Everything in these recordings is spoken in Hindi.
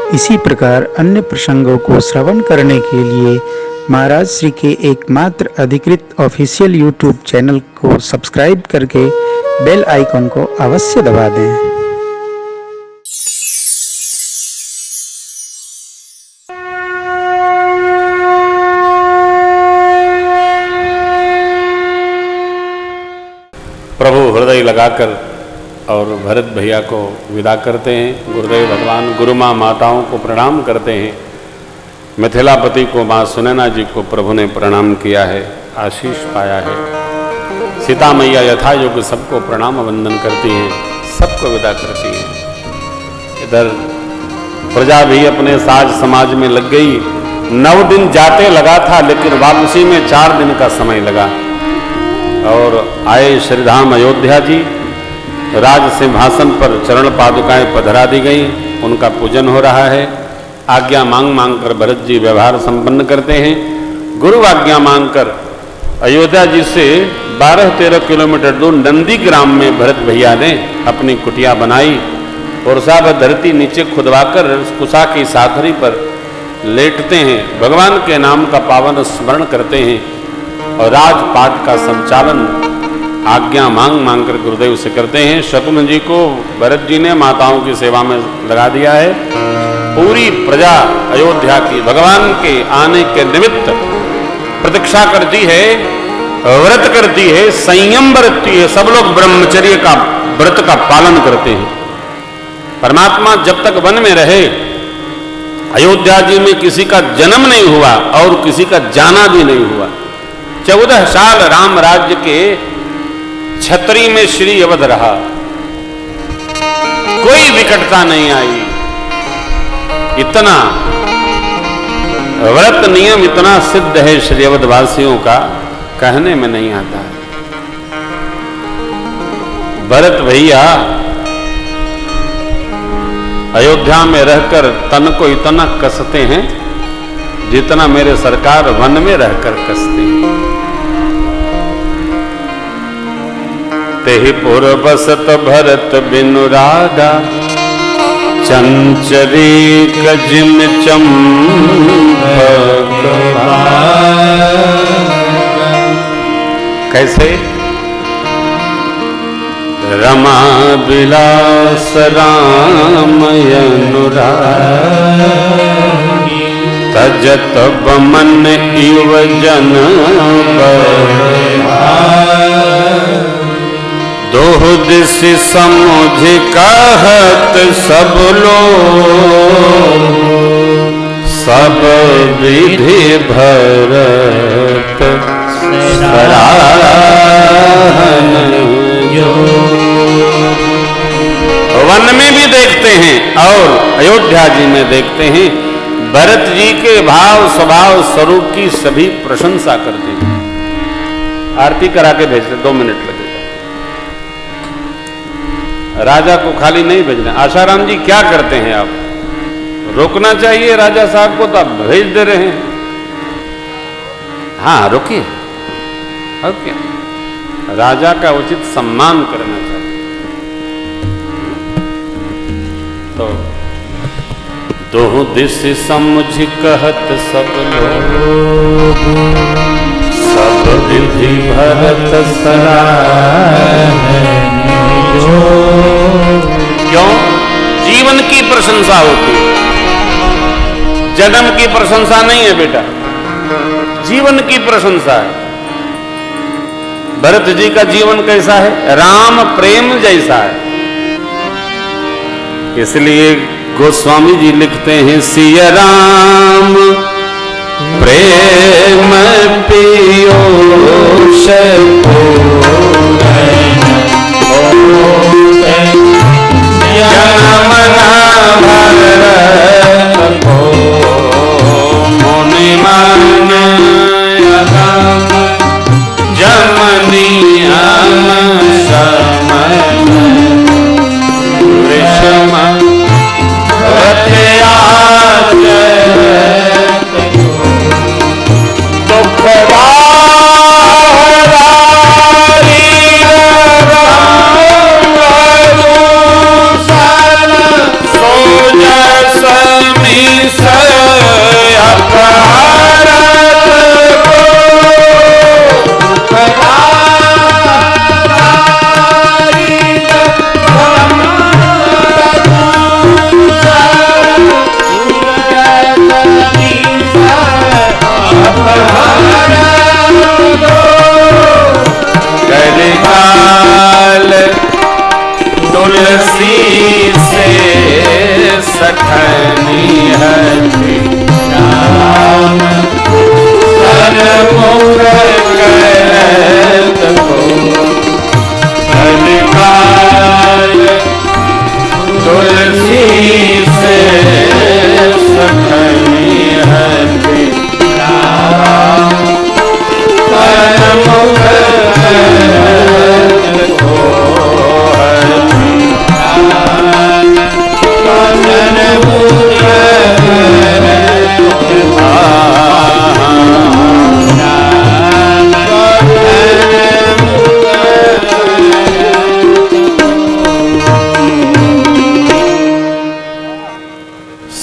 इसी प्रकार अन्य प्रसंगों को श्रवण करने के लिए महाराज श्री के एकमात्र अधिकृत ऑफिशियल यूट्यूब चैनल को सब्सक्राइब करके बेल आइकन को अवश्य दबा दें। प्रभु हृदय लगाकर और भरत भैया को विदा करते हैं। गुरुदेव भगवान गुरु माँ माताओं को प्रणाम करते हैं। मिथिलापति को माँ सुनैना जी को प्रभु ने प्रणाम किया है, आशीष पाया है। सीता मैया यथा योग्य सबको प्रणाम वंदन करती हैं, सबको विदा करती हैं। इधर प्रजा भी अपने साज समाज में लग गई। 9 दिन जाते लगा था, लेकिन वापसी में 4 दिन का समय लगा। और आए श्रीधाम अयोध्या जी, राज सिंहासन पर चरण पादुकाएं पधरा दी गई, उनका पूजन हो रहा है। आज्ञा मांग मांग कर भरत जी व्यवहार संपन्न करते हैं। गुरु आज्ञा मांगकर अयोध्या जी से 12-13 किलोमीटर दूर नंदी ग्राम में भरत भैया ने अपनी कुटिया बनाई और साब धरती नीचे खुदवाकर कुशा की साथरी पर लेटते हैं। भगवान के नाम का पावन स्मरण करते हैं और राजपाट का संचालन आज्ञा मांग मांग कर गुरुदेव से करते हैं। शकुन जी को भरत जी ने माताओं की सेवा में लगा दिया है। पूरी प्रजा अयोध्या की भगवान के आने के निमित्त प्रतीक्षा करती है, व्रत करती है, संयम बरतती है। सब लोग ब्रह्मचर्य का व्रत का पालन करते हैं। परमात्मा जब तक वन में रहे, अयोध्या जी में किसी का जन्म नहीं हुआ और किसी का जाना भी नहीं हुआ। 14 साल राम राज्य के छतरी में श्री अवध रहा, कोई विकटता नहीं आई। इतना व्रत नियम इतना सिद्ध है श्री अवध वासियों का, कहने में नहीं आता है। भरत भैया अयोध्या में रहकर तन को इतना कसते हैं जितना मेरे सरकार वन में रहकर कसते हैं। तेहि पुर बसत भरत बिनु रागा, चंचरी कजिम चंपक। कैसे? रमा बिलास राम अनुराग, तजत बमन इव जन दोह दिस समुझ कहत सब लोग, सब विधि भरत सराहन जो। वन में भी देखते हैं और अयोध्या जी में देखते हैं। भरत जी के भाव स्वभाव स्वरूप की सभी प्रशंसा करते हैं। आरती करा के भेजते, 2 मिनट लगेगा। राजा को खाली नहीं भेजना। आशाराम जी क्या करते हैं आप? रोकना चाहिए राजा साहब को, तो आप भेज दे रहे हैं। हाँ, रोकिए। और क्या, राजा का उचित सम्मान करना चाहिए। तो दोह दिस समुझ कहत सब लोग, सब विधि भरत सराहन। क्यों? जीवन की प्रशंसा होती है, जन्म की प्रशंसा नहीं है बेटा, जीवन की प्रशंसा है। भरत जी का जीवन कैसा है? राम प्रेम जैसा है। इसलिए गोस्वामी जी लिखते हैं, सिया राम प्रेम पीयूष मुनि मन जमनिया समय विषम दुख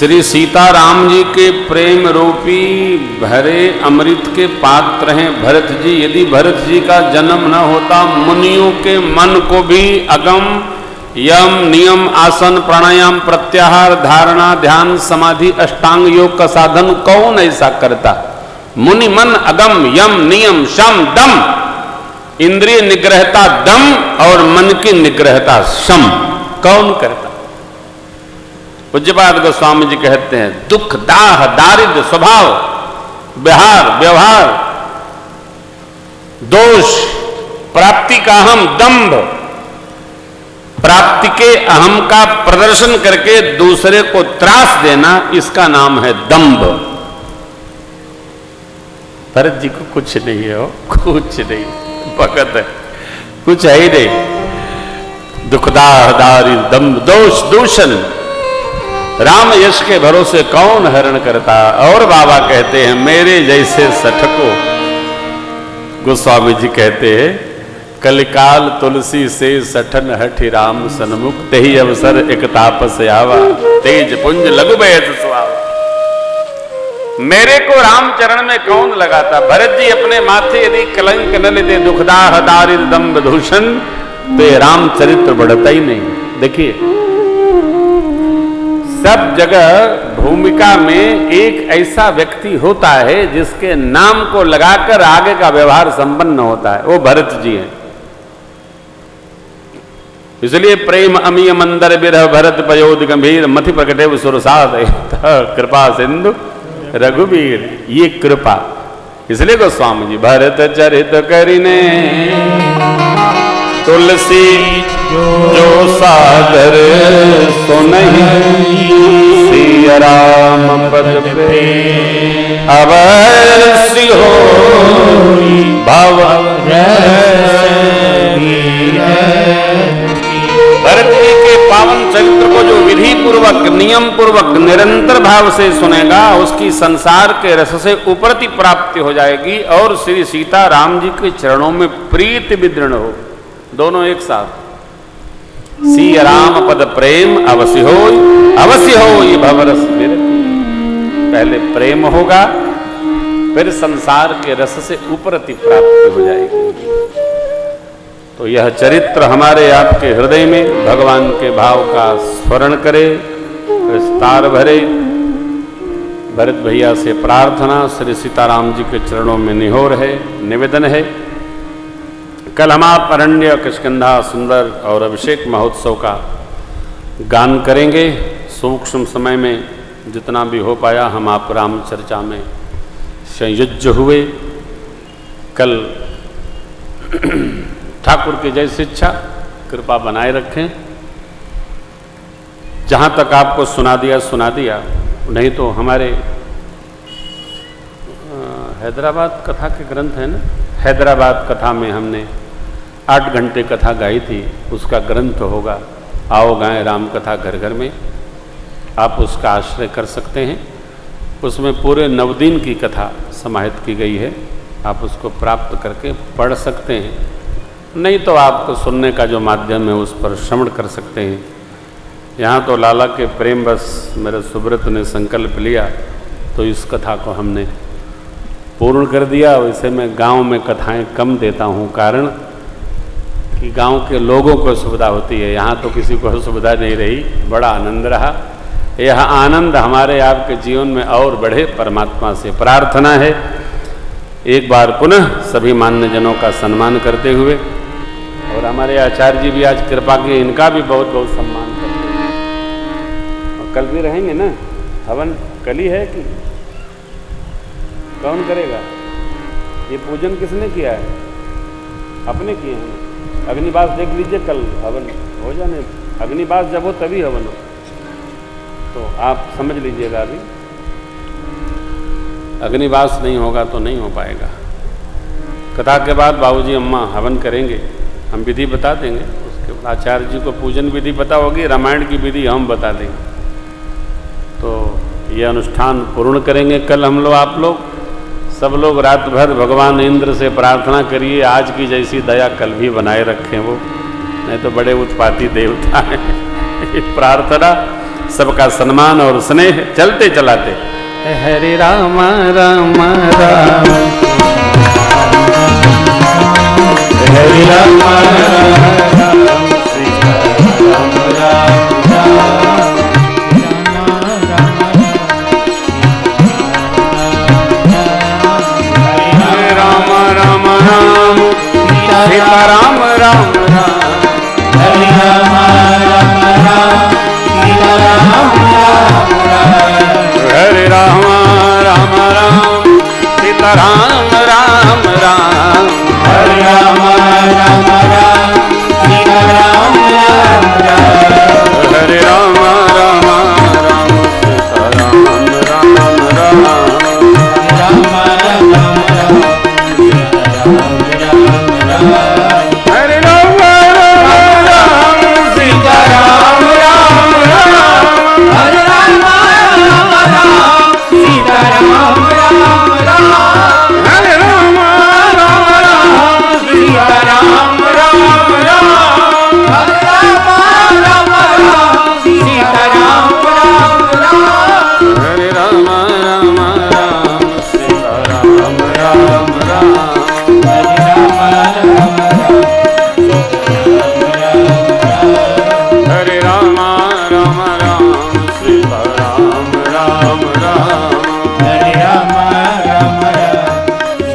श्री सीताराम जी के प्रेम रूपी भरे अमृत के पात्र हैं भरत जी। यदि भरत जी का जन्म न होता, मुनियों के मन को भी अगम यम नियम आसन प्राणायाम प्रत्याहार धारणा ध्यान समाधि अष्टांग योग का साधन कौन ऐसा करता? मुनि मन अगम यम नियम शम दम, इंद्रिय निग्रहता दम और मन की निग्रहता शम कौन करता? पूज्यपाद गोस्वामी जी कहते हैं दुख दाह दारिद्र स्वभाव व्यवहार दोष प्राप्ति का अहम दंभ, प्राप्ति के अहम का प्रदर्शन करके दूसरे को त्रास देना, इसका नाम है दंभ। भरत जी को कुछ नहीं है, कुछ नहीं, भगत है, कुछ है ही नहीं। दुखदाह दारिद्र दंभ दोष दूषण राम यश के भरोसे कौन हरण करता? और बाबा कहते हैं मेरे जैसे सठ को, गोस्वामी जी कहते हैं कलिकाल तुलसी से सठन हठि राम सन्मुख, तेहि अवसर एक तापस आवा, तेज पुंज लघु बैठ सुहावा। मेरे को रामचरण में कौन लगाता? भरत जी अपने माथे यदि कलंक न लेते दुखदाह दारिद्र दंभ दूषण, तो ये रामचरित्र बढ़ता ही नहीं। देखिए सब जगह भूमिका में एक ऐसा व्यक्ति होता है जिसके नाम को लगाकर आगे का व्यवहार संपन्न होता है, वो भरत जी हैं। इसलिए प्रेम अमीय मंदर बिरह भरत पयोध गंभीर मथि प्रकटे सुरसाद कृपा सिंधु रघुवीर, ये कृपा। इसलिए गोस्वामी जी भरत चरित करिने तुलसी जो सागर सुनहि, सिया राम पद पे अवश्य होई भव। भरत जी के पावन चरित्र को जो विधि पूर्वक नियम पूर्वक निरंतर भाव से सुनेगा, उसकी संसार के रस से उपरति प्राप्ति हो जाएगी और श्री सीता राम जी के चरणों में प्रीति भी दृढ़ हो। दोनों एक साथ। सिया राम पद प्रेम अवश्य हो ये भवरस विरति। पहले प्रेम होगा, फिर संसार के रस से उपरति प्राप्ति हो जाएगी। तो यह चरित्र हमारे आपके हृदय में भगवान के भाव का स्मरण करे, विस्तार भरे। भरत भैया से प्रार्थना, श्री सीताराम जी के चरणों में निहोर है, निवेदन है। कल हम आप अरण्य किष्किंधा सुंदर और अभिषेक महोत्सव का गान करेंगे। सूक्ष्म समय में जितना भी हो पाया हम आप राम चर्चा में संयुज्य हुए। कल ठाकुर की जैसी इच्छा कृपा बनाए रखें। जहाँ तक आपको सुना दिया, नहीं तो हमारे हैदराबाद कथा के ग्रंथ है ना, हैदराबाद कथा में हमने 8 घंटे कथा गाई थी, उसका ग्रंथ होगा आओ गाएं राम कथा घर घर में। आप उसका आश्रय कर सकते हैं। उसमें पूरे 9 दिन की कथा समाहित की गई है, आप उसको प्राप्त करके पढ़ सकते हैं। नहीं तो आपको सुनने का जो माध्यम है उस पर श्रवण कर सकते हैं। यहाँ तो लाला के प्रेम बस मेरे सुब्रत ने संकल्प लिया तो इस कथा को हमने पूर्ण कर दिया। वैसे मैं गांव में कथाएं कम देता हूँ, कारण कि गांव के लोगों को सुविधा होती है, यहाँ तो किसी को सुविधा नहीं रही। बड़ा आनंद रहा। यह आनंद हमारे आपके जीवन में और बढ़े, परमात्मा से प्रार्थना है। एक बार पुनः सभी मान्यजनों का सम्मान करते हुए, और हमारे आचार्य जी भी आज कृपा की, इनका भी बहुत बहुत सम्मान करते हैं। और कल भी रहेंगे ना हवन, कल ही है कि कौन करेगा? ये पूजन किसने किया है? अपने किए हैं। अग्निवास देख लीजिए, कल हवन हो जाने, अग्निवास जब हो तभी हवन हो, तो आप समझ लीजिएगा। अभी अग्निवास नहीं होगा तो नहीं हो पाएगा। कथा के बाद बाबूजी अम्मा हवन करेंगे, हम विधि बता देंगे। उसके बाद आचार्य जी को पूजन विधि पता होगी, रामायण की विधि हम बता देंगे। तो ये अनुष्ठान पूर्ण करेंगे कल हम लोग। आप लोग सब लोग रात भर भगवान इंद्र से प्रार्थना करिए आज की जैसी दया कल भी बनाए रखें वो, नहीं तो बड़े उत्पाती देवता हैं। प्रार्थना सबका सम्मान और स्नेह चलते चलाते हरे राम राम राम हरे राम राम सीता राम राम सीता राम राम राम हरे राम राम राम सीता राम राम राम हरे राम राम राम सीता राम राम राम हरे राम राम राम सीता राम राम राम हरे राम राम राम सीता राम राम राम हरे राम राम राम सीता राम राम राम हरे राम राम राम सीता राम राम राम हरे राम राम राम सीता राम राम राम हरे राम राम राम सीता राम राम राम हरे राम राम राम सीता राम राम राम हरे राम राम राम सीता राम राम राम हरे राम राम राम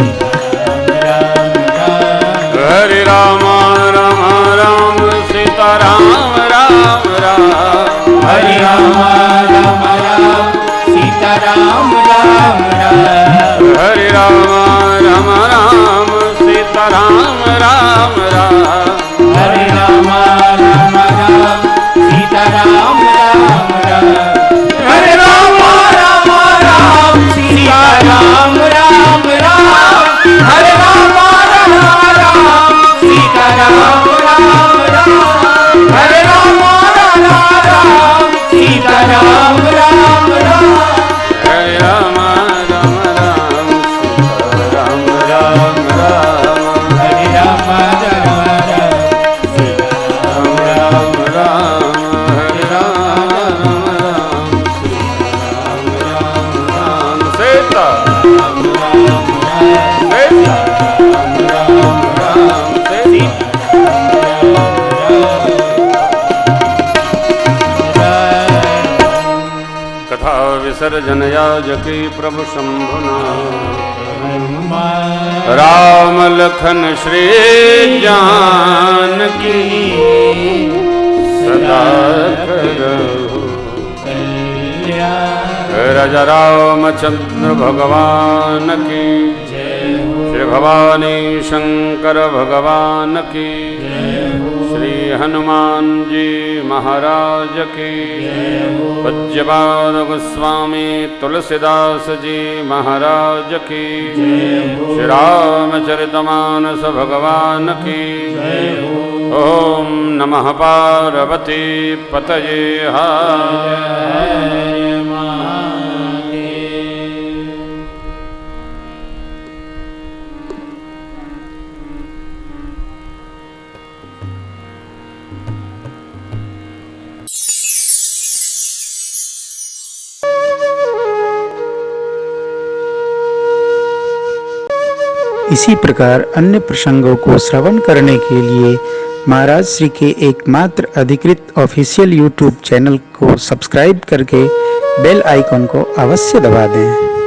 हरे राम राम राम सीता राम राम राम हरे राम राम राम सीता राम राम राम हरे राम राम राम सीता राम राम राम हरे राम राम राम सीता राम राम राम हरे राम राम राम सीता राम राम राम हरे राम राम राम सीता राम राम राम हरे राम राम राम सीता राम राम राम हरे राम राम राम सीता राम राम राम हरे राम राम राम सीता राम राम राम हरे राम राम राम सीता राम राम राम सीता राम राम राम सीता राम राम राम सीता कथा विसर्जन याजकी प्रभु शंभुना राम लखन श्री जानकी सदा करहु राजा रामचंद्र भगवान की श्री भवानी शंकर भगवान की श्री हनुमान जी महाराज की पूज्यपाद गोस्वामी तुलसीदास जी महाराज की श्री रामचरितमानस भगवान की ओम नमः पार्वती पतये हर इसी प्रकार अन्य प्रसंगों को श्रवण करने के लिए महाराज श्री के एकमात्र अधिकृत ऑफिशियल यूट्यूब चैनल को सब्सक्राइब करके बेल आइकन को अवश्य दबा दें।